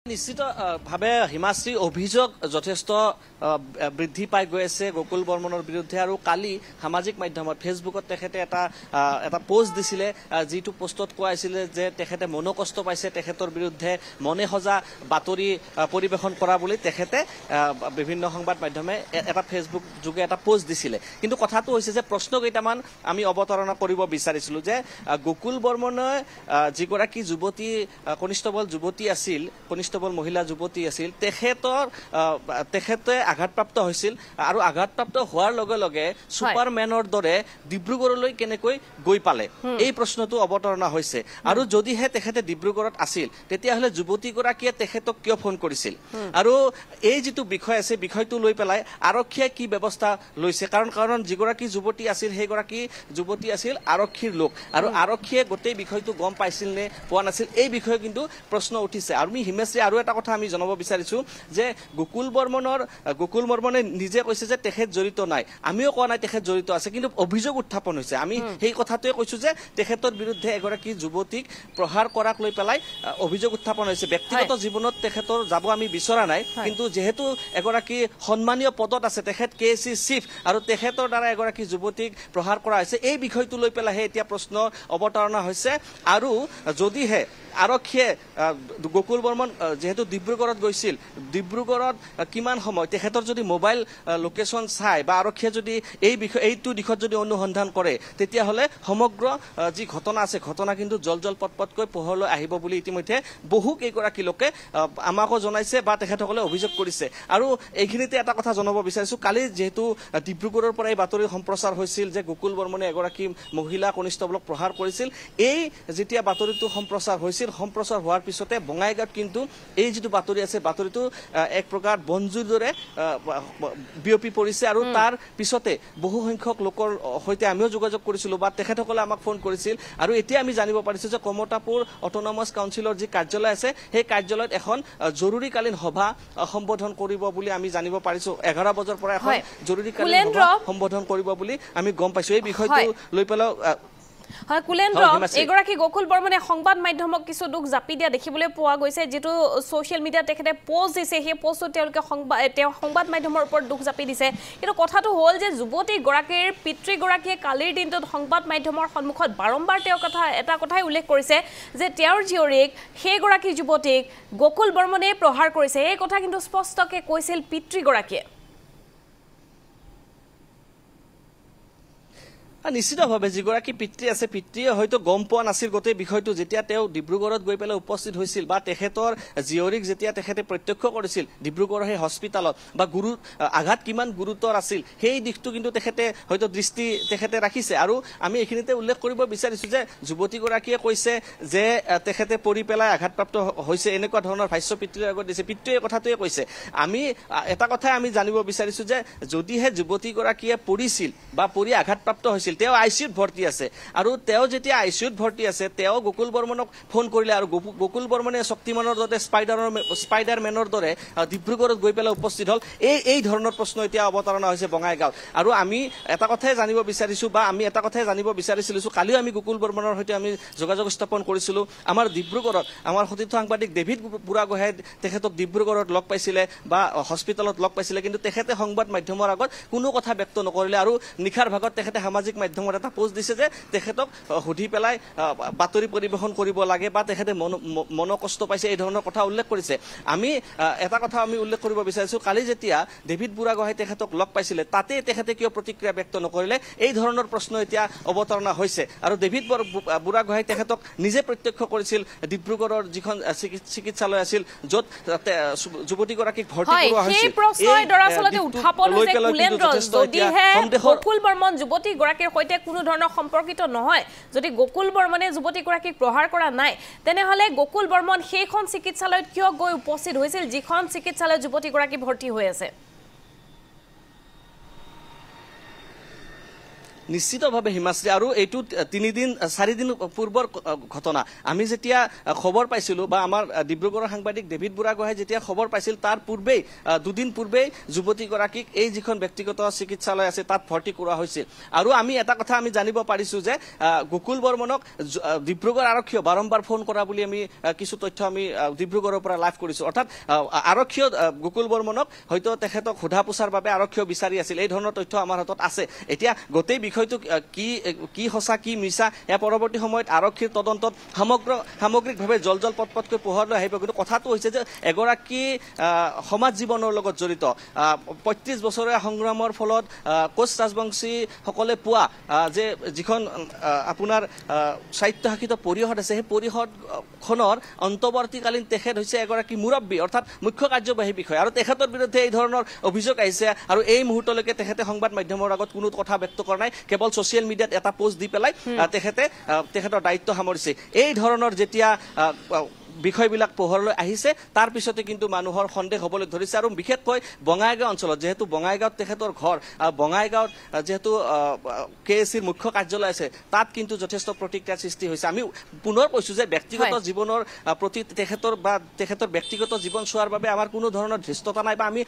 নিশ্চিত ভাৱে হিমাশ্ৰী অভিযোগ যথেষ্ট বৃদ্ধি পাই গৈ আছে গকুল বৰ্মনৰ বিৰুদ্ধে আৰু কালি সামাজিক মাধ্যমত ফেচবুকত তেখেতে এটা পোষ্ট দিছিলে যিটো পোষ্টত কোৱা হৈছিলে যে তেখেতে মনোকষ্ট পাইছে তেখেতৰ বিৰুদ্ধে মনে সজা বাতৰি পৰিবেশন কৰা বুলি তেখেতে বিভিন্ন সংবাদ মাধ্যমে এটা ফেচবুক যোগে এটা পোষ্ট দিছিলে কিন্তু কথাটো হৈছে যে প্ৰশ্ন কেইটামান আমি অৱতাৰণা কৰিব বিচাৰিছিলো যে গকুল বৰ্মনে যিগৰাকী যুৱতী কনিষ্ঠবল যুৱতী আছিল কনিষ্ঠবল মহিলা যুৱতী আছিল তেখেতে আঘাতপ্ৰাপ্ত হৈছিল আৰু আঘাতপ্ৰাপ্ত হোৱাৰ লগে লগে সুপাৰমেনৰ দৰে ডিব্ৰুগড়লৈ কেনেকৈ গৈ পালে এই প্ৰশ্নটো অৱতাৰণা হৈছে আৰু যদিহে তেখেতে ডিব্ৰুগড়ত আছিল তেতিয়াহলে যুৱতীগৰাকীয়ে তেখেতক কিয় ফোন কৰিছিল আৰু এই যিটো বিষয় আছে বিষয়টো লৈ পেলাই আৰক্ষীয়ে কি ব্যৱস্থা লৈছে কাৰণ যিগৰাকী যুৱতী আছিল সেইগৰাকী যুৱতী আছিল আৰক্ষীৰ লোক আৰু আৰক্ষীয়ে গোটেই বিষয়টো গম পাইছিল নে পোৱা নাছিল এই বিষয়ে কিন্তু প্ৰশ্ন উঠিছে আৰু আমি হিমেশ্ৰী আৰু এটা কথা আমি জনাব বিচাৰিছো যে গকুল বৰ্মনে নিজে কৈছে যে তেখেত জড়িত নাই আমিও কোৱা নাই তেখেত জড়িত আছে কিন্তু অভিযোগ উত্থাপন হৈছে আমি সেই কথাটোৱে কৈছো যে তেখেতৰ বিৰুদ্ধে এগৰাকী যুৱতীক প্ৰহাৰ কৰাক লৈ পেলাই অভিযোগ উত্থাপন হৈছে ব্যক্তিগত জীৱনত তেখেতৰ যাব আমি বিচৰা নাই কিন্তু যেহেতু এগৰাকী সন্মানীয় পদত আছে তেখেত কেএসি চিফ আৰু তেখেতৰ দ্বাৰা এগৰাকী যুৱতীক প্ৰহাৰ কৰা হৈছে এই বিষয়টো লৈ পেলাইহে এতিয়া প্ৰশ্ন অৱতাৰণা হৈছে আৰু যদিহে আৰক্ষীয়ে গকুল বৰ্মন যেহেতু ডিব্ৰুগড়ত গৈছিল ডিব্ৰুগড়ত কিমান সময় তেখেতৰ যদি মোবাইল লোকেশ্যন চাই বা আৰক্ষীয়ে যদি এইটো দিশত যদি অনুসন্ধান কৰে তেতিয়াহ'লে সমগ্ৰ যি ঘটনা আছে ঘটনা কিন্তু জল পটপটকৈ পোহৰলৈ আহিব বুলি ইতিমধ্যে বহু কেইগৰাকী লোকে আমাকো জনাইছে বা তেখেতসকলে অভিযোগ কৰিছে আৰু এইখিনিতে এটা কথা জনাব বিচাৰিছো কালি যেহেতু ডিব্ৰুগড়ৰ পৰা এই বাতৰি সম্প্ৰচাৰ হৈছিল যে গকুল বৰ্মনে এগৰাকী মহিলা কনিষ্ঠবলক প্ৰহাৰ কৰিছিল এই যেতিয়া বাতৰিটো সম্প্ৰচাৰ হোৱাৰ পিছতে বঙাইগাঁৱত কিন্তু এই যিটো বাতৰি আছে বাতৰিটো এক প্ৰকাৰ বনজুইৰ দৰে বিয়পি পৰিছে আৰু তাৰ পিছতে বহু সংখ্যক লোকৰ সৈতে আমিও যোগাযোগ কৰিছিলো বা তেখেতসকলে আমাক ফোন কৰিছিল আৰু এতিয়া আমি জানিব পাৰিছো যে কমতাপুৰ অট'নমাছ কাউন্সিলৰ যি কাৰ্যালয় আছে সেই কাৰ্যালয়ত এখন জৰুৰীকালীন সভা সম্বোধন কৰিব বুলি আমি জানিব পাৰিছো 11 বজাৰ পৰা এখন জৰুৰীকালীন সভা সম্বোধন কৰিব বুলি আমি গম পাইছো এই বিষয়টো লৈ পেলাই হয় কুলেন্দ্ৰ এগৰাকী গকুল বৰ্মনে সংবাদ মাধ্যমক কিছু দুখ জাপি দিয়া দেখিবলৈ পোৱা গৈছে যেটো সোশ্যাল মিডিয়াত তেখেতে পোষ্ট দিছে সেই পোষ্টত তেওঁলোকে সংবাদ মাধ্যমৰ ওপৰত দুখ জাপি দিছে কিন্তু কথাটো হ'ল যে যুৱতী গৰাকীৰ পিতৃ গৰাকীয়ে কালিৰ দিনটোত সংবাদ মাধ্যমৰ সন্মুখত বাৰম্বাৰ এটা কথাই উল্লেখ কৰিছে যে তেওঁৰ জীয়ৰীক সেই গৰাকী যুৱতীক গকুল বৰ্মনে প্ৰহাৰ কৰিছে এই কথা কিন্তু স্পষ্টকৈ কৈছিল পিতৃ গৰাকীয়ে নিশ্চিতভাৱে যিগৰাকী পিতৃ আছে পিতৃয়ে হয়তো গম পোৱা নাছিল গোটেই বিষয়টো যেতিয়া তেওঁ ডিব্ৰুগড়ত গৈ পেলাই উপস্থিত হৈছিল বা তেখেতৰ জীয়ৰীক যেতিয়া তেখেতে প্ৰত্যক্ষ কৰিছিল ডিব্ৰুগড়ৰ সেই হস্পিটালত বা আঘাত কিমান গুৰুতৰ আছিল সেই দিশটো কিন্তু তেখেতে হয়তো দৃষ্টি তেখেতে ৰাখিছে আৰু আমি এইখিনিতে উল্লেখ কৰিব বিচাৰিছো যে যুৱতীগৰাকীয়ে কৈছে যে তেখেতে পৰি পেলাই আঘাতপ্ৰাপ্ত হৈছে এনেকুৱা ধৰণৰ ভাষ্য পিতৃৰ আগত দিছে পিতৃয়ে কথাটোৱে কৈছে আমি এটা কথাই আমি জানিব বিচাৰিছো যে যদিহে যুৱতীগৰাকীয়ে পৰিছিল বা পৰি আঘাতপ্ৰাপ্ত হৈছিল তেওঁ আইসিউত ভৰ্তি আছে আৰু তেওঁ যেতিয়া আইসিউত ভৰ্তি আছে তেওঁ গকুল বৰ্মনক ফোন কৰিলে আৰু গকুল বৰ্মনে শক্তিমানৰ দৰে স্পাইডাৰমেনৰ দৰে ডিব্ৰুগড়ত গৈ পেলাই উপস্থিত হল এই ধৰণৰ প্ৰশ্ন এতিয়া অৱতাৰণা হৈছে বঙাইগাঁও আৰু আমি এটা কথাই জানিব বিচাৰিছো বা আমি এটা কথাই জানিব বিচাৰিছিলো কালিও আমি গকুল বৰ্মনৰ সৈতে আমি যোগাযোগ স্থাপন কৰিছিলো আমাৰ ডিব্ৰুগড়ত আমাৰ সতীৰ্থ সাংবাদিক ডেভিড বুঢ়াগোহাঁই তেখেতক ডিব্ৰুগড়ত লগ পাইছিলে বা হস্পিটালত লগ পাইছিলে কিন্তু তেখেতে সংবাদ মাধ্যমৰ আগত কোনো কথা ব্যক্ত নকৰিলে আৰু নিখাৰ ভাগত তেখেতে সামাজিক মাধ্যমত এটা পোষ্ট দিছে যে তেখেতক সুধি পেলাই বাতৰি পৰিবেশন কৰিব লাগে বা তেখেতে মনোকষ্ট পাইছে এই ধৰণৰ কথা উল্লেখ কৰিছে আমি এটা কথা আমি উল্লেখ কৰিব বিচাৰিছো কালি যেতিয়া ডেভিড বুঢ়াগোহাঁই তেখেতক লগ পাইছিলে তাতে তেখেতে কিয় প্ৰতিক্ৰিয়া ব্যক্ত নকৰিলে এই ধৰণৰ প্ৰশ্ন এতিয়া অৱতাৰণা হৈছে আৰু ডেভিড বুঢ়াগোহাঁই তেখেতক নিজে প্ৰত্যক্ষ কৰিছিল ডিব্ৰুগড়ৰ যিখন চিকিৎসালয় আছিল য'ত যুৱতীগৰাকীক ভৰ্তি কৰোৱা হৈছিল এই প্ৰশ্নই দৰাচলতে উত্থাপন হৈছে কুলেন্দ্ৰ যদিহে গকুল বৰ্মন যুৱতী গৰাকীৰ সৈতে কোনো ধৰণৰ সম্পৰ্কিত নহয় যদি গকুল বৰ্মনে যুৱতী গৰাকীক প্ৰহাৰ কৰা নাই তেনেহলে গকুল বৰ্মন সেইখন চিকিৎসালয়ত কিয় গৈ উপস্থিত হৈছিল যিখন চিকিৎসালয়ত যুৱতী গৰাকী ভৰ্তি হৈ আছে নিশ্চিতভাৱে হিমাশ্ৰী আৰু এইটো 4 দিন পূৰ্বৰ ঘটনা আমি যেতিয়া খবৰ পাইছিলো বা আমাৰ ডিব্ৰুগড়ৰ সাংবাদিক ডেভিড বুঢ়াগোহাঁই যেতিয়া খবৰ পাইছিল তাৰ পূৰ্বেই 2 দিন পূৰ্বেই যুৱতীগৰাকীক এই যিখন ব্যক্তিগত চিকিৎসালয় আছে তাত ভৰ্তি কৰোৱা হৈছিল আৰু আমি এটা কথা আমি জানিব পাৰিছো যে গকুল বৰ্মনক ডিব্ৰুগড় আৰক্ষীয়ে বাৰম্বাৰ ফোন কৰা বুলি আমি কিছু তথ্য আমি ডিব্ৰুগড়ৰ পৰা লাভ কৰিছো অৰ্থাৎ আৰক্ষীয়ে গকুল বৰ্মনক হয়তো তেখেতক সোধা পোছাৰ বাবে আৰক্ষীয়ে বিচাৰি আছিল এই ধৰণৰ তথ্য আমাৰ হাতত আছে এতিয়া গোটেই বিষয়টো কি সঁচা কি মিছা এ পৰৱৰ্তী সময়ত আৰক্ষীৰ তদন্তত সামগ্ৰিকভাৱে জল পটপটকৈ পোহৰলৈ আহিব কিন্তু কথাটো হৈছে যে এগৰাকী সমাজ জীৱনৰ লগত জড়িত 35 বছৰীয়া সংগ্ৰামৰ ফলত কোচ ৰাজবংশী সকলে পোৱা যে যিখন আপোনাৰ স্বায়ত্তশাসিত পৰিষদ আছে সেই পৰিষদখনৰ অন্তৱৰ্তীকালীন তেখেত হৈছে এগৰাকী মুৰব্বী অৰ্থাৎ মুখ্য কাৰ্যবাহী বিষয়া আৰু তেখেতৰ বিৰুদ্ধে এই ধৰণৰ অভিযোগ আহিছে আৰু এই মুহূৰ্তলৈকে তেখেতে সংবাদ মাধ্যমৰ আগত কোনো কথা ব্যক্ত কৰা নাই কেৱল ছ'চিয়েল মিডিয়াত এটা পোষ্ট দি পেলাই তেখেতৰ দায়িত্ব সামৰিছে এই ধৰণৰ যেতিয়া বিষয়বিলাক পোহৰলৈ আহিছে তাৰ পিছতে কিন্তু মানুহৰ সন্দেহ হ'বলৈ ধৰিছে আৰু বিশেষকৈ বঙাইগাঁও অঞ্চলত যেহেতু বঙাইগাঁৱত তেখেতৰ ঘৰ বঙাইগাঁৱত যেহেতু KACৰ মুখ্য কাৰ্যালয় আছে তাত কিন্তু যথেষ্ট প্ৰতিক্ৰিয়াৰ সৃষ্টি হৈছে আমি পুনৰ কৈছো যে ব্যক্তিগত জীৱনৰ প্ৰতি তেখেতৰ ব্যক্তিগত জীৱন চোৱাৰ বাবে আমাৰ কোনো ধৰণৰ ধৃষ্টতা নাই বা আমি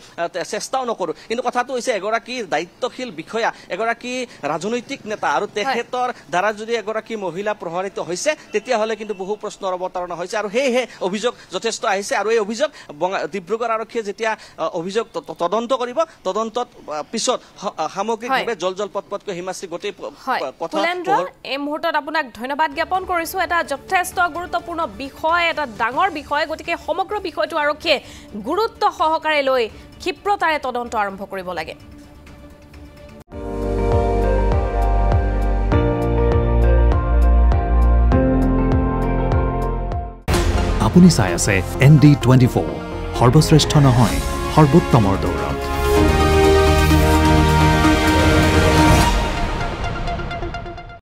চেষ্টাও নকৰো কিন্তু কথাটো হৈছে এগৰাকী দায়িত্বশীল বিষয়া এগৰাকী ৰাজনৈতিক নেতা আৰু তেখেতৰ দ্বাৰা যদি এগৰাকী মহিলা প্ৰভাৱিত হৈছে তেতিয়াহ'লে কিন্তু বহু প্ৰশ্নৰ অৱতাৰণা হৈছে আৰু সেয়েহে অভিযোগ যথেষ্ট আহিছে আৰু এই অভিযোগ ডিব্ৰুগড় আৰক্ষীয়ে যেতিয়া অভিযোগ তদন্ত কৰিব তদন্তত পিছত সামগ্ৰিকভাৱে জল পটপটকৈ হিমাশ্ৰী গোটেই কথা এই মুহূৰ্তত আপোনাক ধন্যবাদ জ্ঞাপন কৰিছো এটা যথেষ্ট গুৰুত্বপূৰ্ণ বিষয় এটা ডাঙৰ বিষয় গতিকে সমগ্ৰ বিষয়টো আৰক্ষীয়ে গুৰুত্ব সহকাৰে লৈ ক্ষিপ্ৰতাৰে তদন্ত আৰম্ভ কৰিব লাগে আপুনি চাই আছে ND24 সৰ্বশ্ৰেষ্ঠ নহয় সৰ্বোত্তমৰ দৌৰ